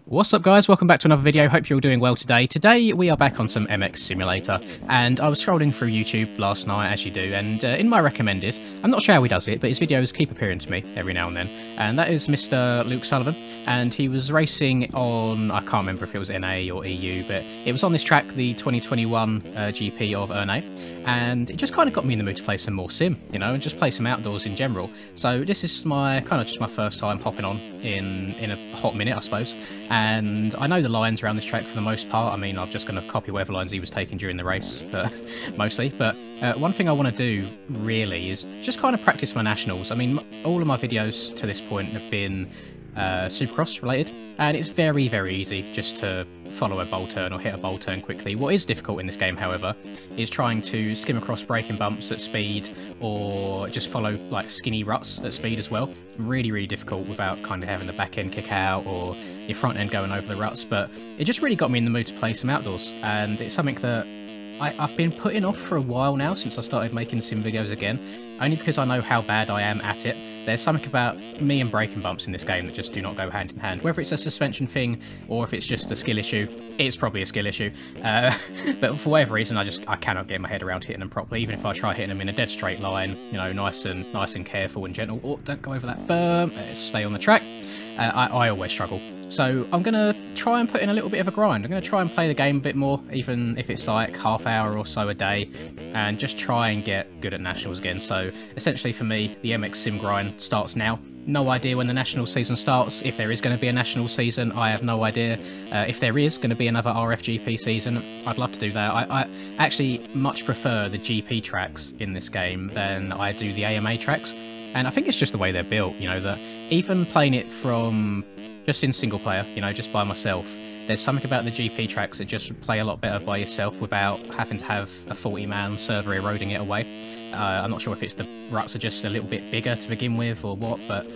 What's up guys, welcome back to another video, hope you're all doing well today. Today we are back on some MX Simulator, and I was scrolling through YouTube last night as you do, and in my recommended, I'm not sure how he does it, but his videos keep appearing to me every now and then, and that is Mr. Luke Sullivan, and he was racing on, I can't remember if it was NA or EU, but it was on this track, the 2021 GP of Ernée, and it just kind of got me in the mood to play some more sim, you know, and just play some outdoors in general. So this is my just my first time hopping on in a hot minute, I suppose. And I know the lines around this track for the most part. I mean, I'm just going to copy whatever lines he was taking during the race, mostly. But one thing I want to do, really, is just kind of practice my nationals. I mean, all of my videos to this point have been Supercross related, and it's very, very easy just to follow a bowl turn or hit a bowl turn quickly. What is difficult in this game, however, is trying to skim across braking bumps at speed or just follow like skinny ruts at speed as well. Really, really difficult without kind of having the back end kick out or your front end going over the ruts, but it just really got me in the mood to play some outdoors, and it's something that I've been putting off for a while now since I started making sim videos again, only because I know how bad I am at it. There's something about me and braking bumps in this game that just do not go hand in hand. Whether it's a suspension thing or if it's just a skill issue, it's probably a skill issue. But for whatever reason, I cannot get my head around hitting them properly, even if I try hitting them in a dead straight line, you know, nice and careful and gentle. Oh, don't go over that berm. Stay on the track. I always struggle. So I'm going to try and put in a little bit of a grind. I'm going to try and play the game a bit more, even if it's like half hour or so a day, and just try and get good at nationals again. So essentially for me, the MX Sim grind starts now. No idea when the national season starts. If there is going to be a national season, I have no idea. If there is going to be another RFGP season, I'd love to do that. I actually much prefer the GP tracks in this game than I do the AMA tracks. And I think it's just the way they're built, you know, that even playing it from just in single player, you know, just by myself, there's something about the GP tracks that just play a lot better by yourself without having to have a 40-man server eroding it away. I'm not sure if it's the ruts are just a little bit bigger to begin with or what, but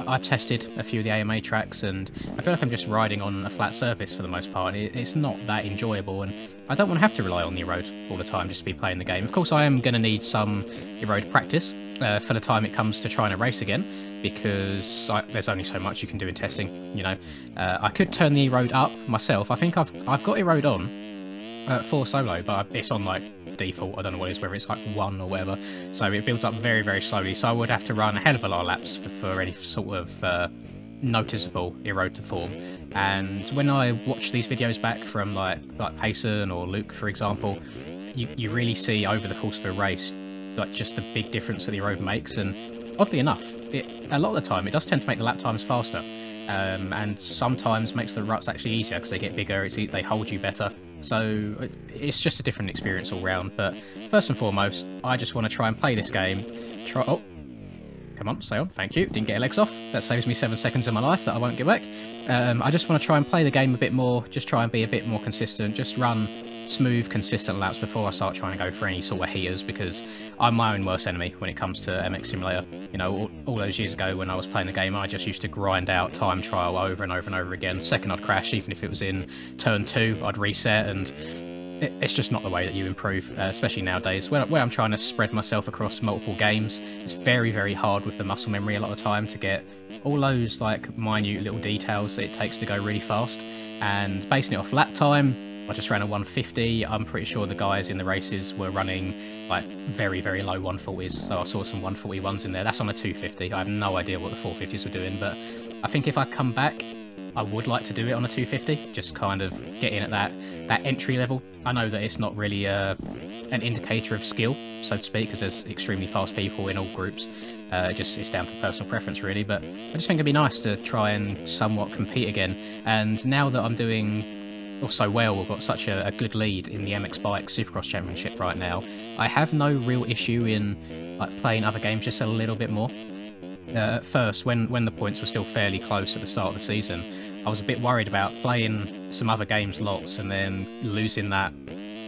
I've tested a few of the AMA tracks and I feel like I'm just riding on a flat surface for the most part. It's not that enjoyable, and I don't want to have to rely on the erode all the time just to be playing the game. Of course, I am going to need some erode practice for the time it comes to trying to race again, because there's only so much you can do in testing, you know. I could turn the erode up myself. I think I've got erode on for solo, but it's on like default. I don't know what it is, whether it's like 1 or whatever, so it builds up very, very slowly, so I would have to run a hell of a lot of laps for any sort of noticeable erode to form. And when I watch these videos back from like Payson or Luke, for example, you really see over the course of a race like just the big difference that the erode makes. And oddly enough, a lot of the time it does tend to make the lap times faster, and sometimes makes the ruts actually easier because they get bigger, they hold you better. So it's just a different experience all round. But first and foremost, I just want to try and play this game. Oh, come on, stay on, thank you. Didn't get a legs off. That saves me 7 seconds of my life that I won't get back. I just want to try and play the game a bit more, just try and be a bit more consistent, just run smooth, consistent laps before I start trying to go for any sort of heaters, because I'm my own worst enemy when it comes to MX Simulator. You know, all those years ago when I was playing the game, I just used to grind out time trial over and over and over again. Second I'd crash, even if it was in turn 2, I'd reset, and it's just not the way that you improve, especially nowadays. When I'm trying to spread myself across multiple games, it's very, very hard with the muscle memory a lot of the time to get all those like minute little details that it takes to go really fast. And basing it off lap time, I just ran a 150. I'm pretty sure the guys in the races were running like very, very low 140s, so I saw some 141s in there. That's on a 250. I have no idea what the 450s were doing, but I think if I come back, I would like to do it on a 250, just kind of get in at that entry level. I know that it's not really an indicator of skill, so to speak, because there's extremely fast people in all groups. It's down to personal preference, really, but I just think it'd be nice to try and somewhat compete again. And now that I'm doing so well, we've got such a good lead in the MX Bike Supercross Championship right now, I have no real issue in like playing other games just a little bit more. At first, when the points were still fairly close at the start of the season, I was a bit worried about playing some other games lots and then losing that,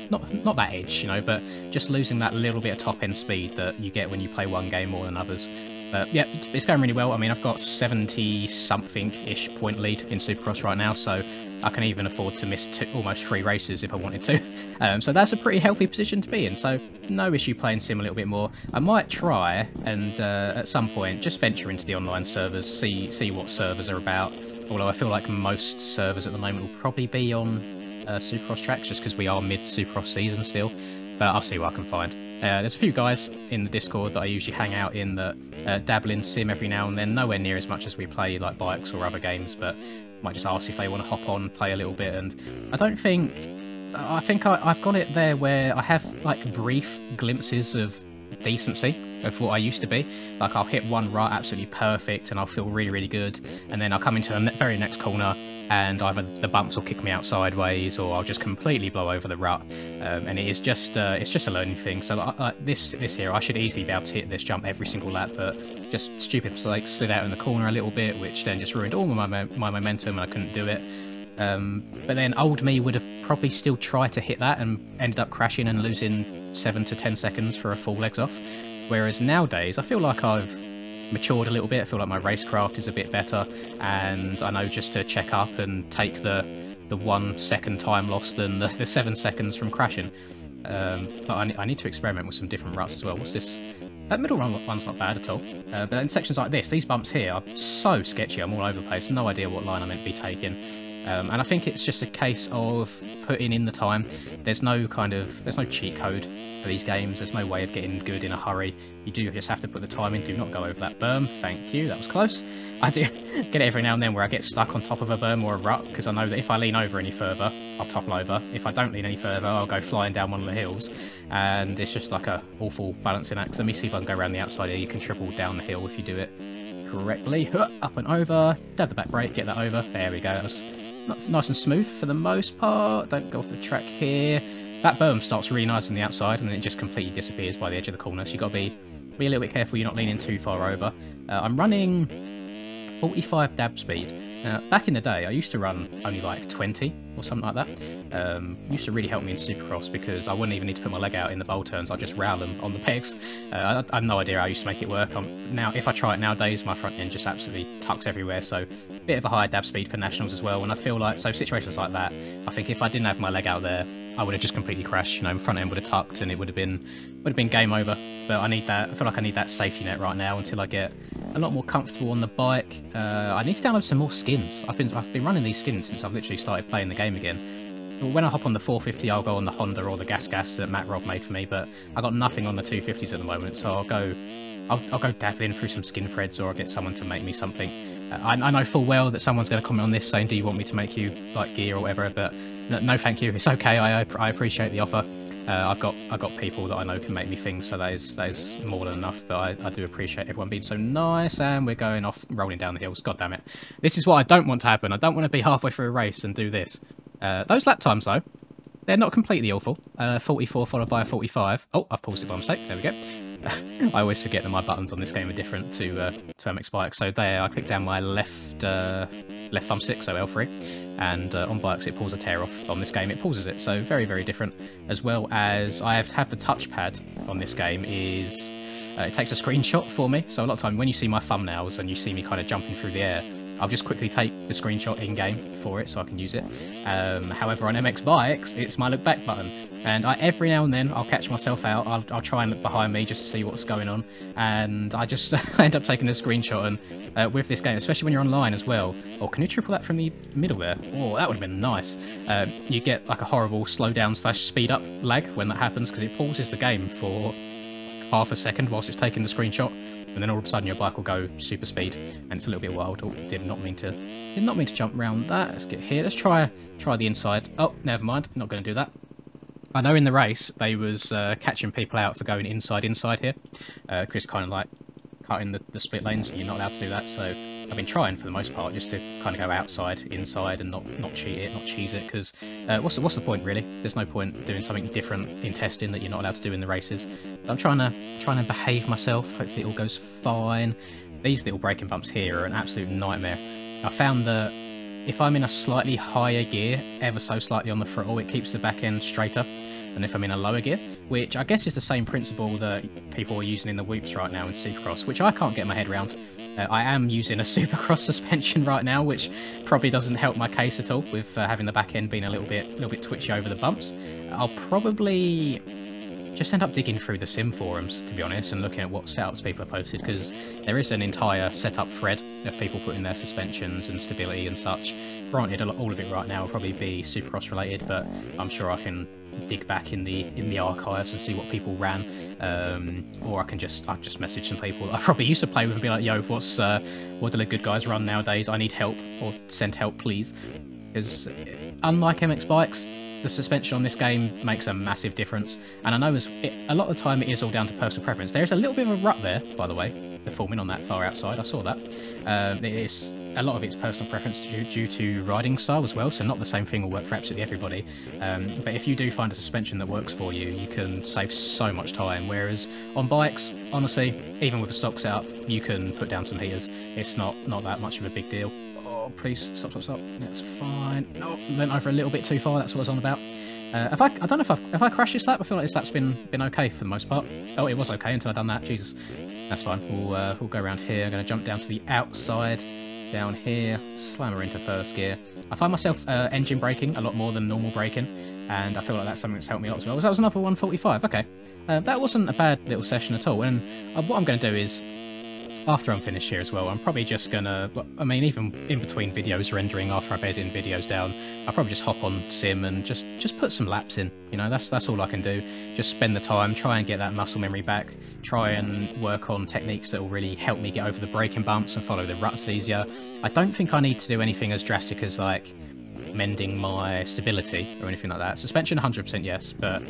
not that edge, you know, but just losing that little bit of top end speed that you get when you play one game more than others. But yeah, it's going really well. I mean, I've got 70-something-ish point lead in Supercross right now, so I can even afford to miss almost 3 races if I wanted to. So that's a pretty healthy position to be in, so no issue playing Sim a little bit more. I might try and at some point just venture into the online servers, see what servers are about, although I feel like most servers at the moment will probably be on Supercross tracks just because we are mid-Supercross season still. But I'll see what I can find. There's a few guys in the Discord that I usually hang out in that dabble in Sim every now and then, nowhere near as much as we play like bikes or other games, but might just ask if they want to hop on, play a little bit. And I think I've got it there where I have like brief glimpses of decency of what I used to be. Like I'll hit one rut absolutely perfect and I'll feel really, really good, and then I'll come into the very next corner and either the bumps will kick me out sideways or I'll just completely blow over the rut. And it's just a learning thing. So this here, I should easily be able to hit this jump every single lap, but just stupid mistakes, slid out in the corner a little bit, which then just ruined all my momentum and I couldn't do it. But then old me would have probably still tried to hit that and ended up crashing and losing 7 to 10 seconds for a full legs off. Whereas nowadays, I feel like I've matured a little bit. I feel like my racecraft is a bit better, and I know just to check up and take the 1 second time loss than the 7 seconds from crashing. But I need to experiment with some different ruts as well. What's this? That middle one's not bad at all. But in sections like this, these bumps here are so sketchy. I'm all over the place. No idea what line I'm meant to be taking. And I think it's just a case of putting in the time. There's no cheat code for these games. There's no way of getting good in a hurry. You do just have to put the time in. Do not go over that berm. Thank you. That was close. I do get it every now and then where I get stuck on top of a berm or a rut, because I know that if I lean over any further, I'll topple over. If I don't lean any further, I'll go flying down one of the hills. And it's just like a awful balancing act. Let me see if I can go around the outside here. You can triple down the hill if you do it correctly. Up and over. Dab the back brake. Get that over. There we go. That was nice and smooth for the most part. Don't go off the track here. That berm starts really nice on the outside and then it just completely disappears by the edge of the corner, so you've got to be a little bit careful you're not leaning too far over. I'm running 45 dab speed. Now, back in the day, I used to run only like 20 or something like that. Used to really help me in Supercross because I wouldn't even need to put my leg out in the bowl turns. I'd just rail them on the pegs. I have no idea how I used to make it work. Now, if I try it nowadays, my front end just absolutely tucks everywhere. So, a bit of a higher dab speed for nationals as well. And I feel like, so situations like that, I think if I didn't have my leg out there, I would have just completely crashed. You know, my front end would have tucked and it would have been game over. But I need that. I feel like I need that safety net right now until I get a lot more comfortable on the bike. I need to download some more skins. I've been running these skins since I've literally started playing the game again. When I hop on the 450, I'll go on the Honda or the Gas that Matt Rob made for me, but I got nothing on the 250s at the moment, so I'll go dabbling through some skin threads, or I'll get someone to make me something. I know full well that someone's going to comment on this saying, do you want me to make you like gear or whatever, but no thank you, it's okay. I appreciate the offer. I've got people that I know can make me things, so that is more than enough. But I do appreciate everyone being so nice, and we're going off rolling down the hills. God damn it! This is what I don't want to happen. I don't want to be halfway through a race and do this. Those lap times though, they're not completely awful. 44 followed by a 45. Oh, I've paused it by mistake. There we go. I always forget that my buttons on this game are different to MX Bikes. So there, I click down my left thumbstick, so L3, and on bikes it pulls a tear off. On this game it pauses it, so very, very different. As well as I have to have the touchpad on this game is it takes a screenshot for me. So a lot of time when you see my thumbnails and you see me kind of jumping through the air, I'll just quickly take the screenshot in-game for it so I can use it. However, on MX Bikes, it's my look back button. And every now and then, I'll catch myself out. I'll try and look behind me just to see what's going on. And I just end up taking a screenshot. And with this game, especially when you're online as well. Oh, can you triple that from the middle there? Oh, that would have been nice. You get like a horrible slow down / speed up lag when that happens, because it pauses the game for half a second whilst it's taking the screenshot. And then all of a sudden your bike will go super speed, and it's a little bit wild. Oh, did not mean to jump around that. Let's get here. Let's try the inside. Oh, never mind. Not going to do that. I know in the race they was catching people out for going inside here. Chris kind of like cutting the split lanes. You're not allowed to do that. So I've been trying for the most part just to kind of go outside, inside, and not cheat it, not cheese it. Because what's the point really? There's no point doing something different in testing that you're not allowed to do in the races. I'm trying to behave myself. Hopefully it all goes fine. These little braking bumps here are an absolute nightmare. I found that if I'm in a slightly higher gear, ever so slightly on the throttle, it keeps the back end straighter. than if I'm in a lower gear, which I guess is the same principle that people are using in the whoops right now in Supercross, which I can't get my head around. I am using a Supercross suspension right now, which probably doesn't help my case at all with having the back end being a little bit twitchy over the bumps. I'll probably just end up digging through the sim forums, to be honest, and looking at what setups people have posted, because there is an entire setup thread of people putting their suspensions and stability and such. Granted, all of it right now will probably be Supercross related, but I'm sure I can dig back in the archives and see what people ran, or I can just message some people that I probably used to play with and be like, yo, what do the good guys run nowadays? I need help, or send help please. Because unlike MX bikes, the suspension on this game makes a massive difference, and I know a lot of the time it is all down to personal preference. There is a little bit of a rut there, by the way, the forming on that far outside, I saw that. A lot of it's personal preference due to riding style as well, so not the same thing will work for absolutely everybody. But if you do find a suspension that works for you, you can save so much time, whereas on bikes, honestly, even with a stock setup, you can put down some heaters. It's not that much of a big deal. Oh, please, stop. That's fine. No, went over a little bit too far, that's what I was on about. I don't know if I crashed this lap. I feel like this lap's been okay for the most part. Oh, it was okay until I done that. Jesus, that's fine. We'll go around here. I'm going to jump down to the outside, down here, slam her into first gear. I find myself engine braking a lot more than normal braking, and I feel like that's something that's helped me a lot as well. That was another 145. Okay, that wasn't a bad little session at all. And what I'm going to do is, after I'm finished here as well, I'm probably just gonna, I mean, even in between videos rendering, after I've edited videos down, I'll probably just hop on sim and just put some laps in. You know, that's all I can do. Just spend the time, try and get that muscle memory back, try and work on techniques that will really help me get over the braking bumps and follow the ruts easier. I don't think I need to do anything as drastic as like mending my stability or anything like that. Suspension 100% yes, but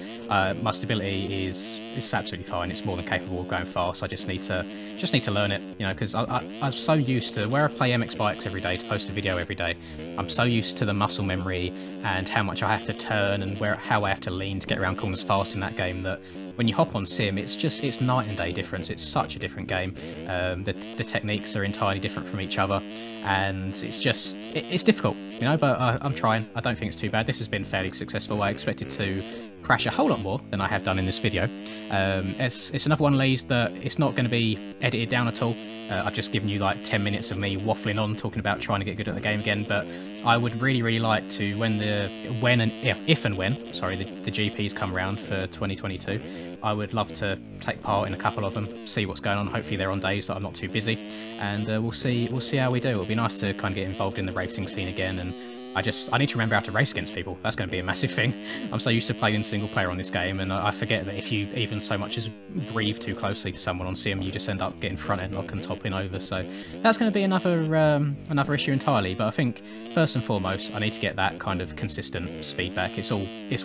my stability is absolutely fine. It's more than capable of going fast. I just need to learn it, you know, because I'm so used to where I play MX bikes every day to post a video every day. I'm so used to the muscle memory and how much I have to turn and how I have to lean to get around corners fast in that game, that when you hop on sim, it's night and day difference. It's such a different game. The techniques are entirely different from each other, and it's difficult, you know, but I'm trying. I don't think it's too bad. This has been fairly successful. I expected to crash a whole lot more than I have done in this video. It's another one of these that it's not going to be edited down at all. I've just given you like 10 minutes of me waffling on, talking about trying to get good at the game again, but I would really like to, if and when the GPs come around for 2022, I would love to take part in a couple of them, see what's going on. Hopefully they're on days that I'm not too busy, and we'll see how we do. It'll be nice to kind of get involved in the racing scene again, and I need to remember how to race against people. That's going to be a massive thing. I'm so used to playing single player on this game, and I forget that if you even so much as breathe too closely to someone on sim, you just end up getting front end lock and toppling over. So that's going to be another issue entirely. But I think first and foremost, I need to get that kind of consistent speed back. It's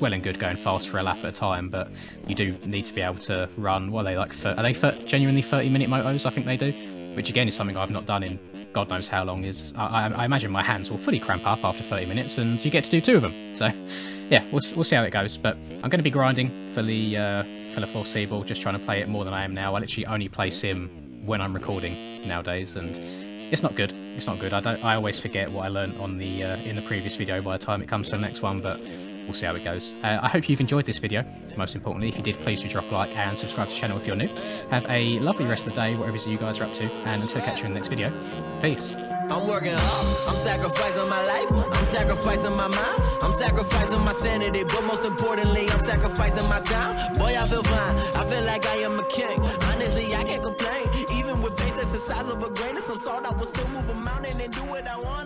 well and good going fast for a lap at a time, but you do need to be able to run. What are they like? Are they genuinely 30-minute motos? I think they do, which again is something I've not done in God knows how long. I imagine my hands will fully cramp up after 30 minutes, and you get to do 2 of them. So yeah, we'll see how it goes. But I'm going to be grinding for the foreseeable, just trying to play it more than I am now. I literally only play sim when I'm recording nowadays, and it's not good. It's not good. I always forget what I learned on the in the previous video by the time it comes to the next one, but we'll see how it goes. I hope you've enjoyed this video. Most importantly, if you did, please do drop a like and subscribe to the channel if you're new. Have a lovely rest of the day, whatever it is you guys are up to, and until I catch you in the next video, peace. I'm working hard, I'm sacrificing my life, I'm sacrificing my mind, I'm sacrificing my sanity, but most importantly, I'm sacrificing my time. Boy, I feel fine, I feel like I am a king. Honestly, I can't complain, even with faith that's the size of a grain of some salt, I will still move a mountain and do what I want.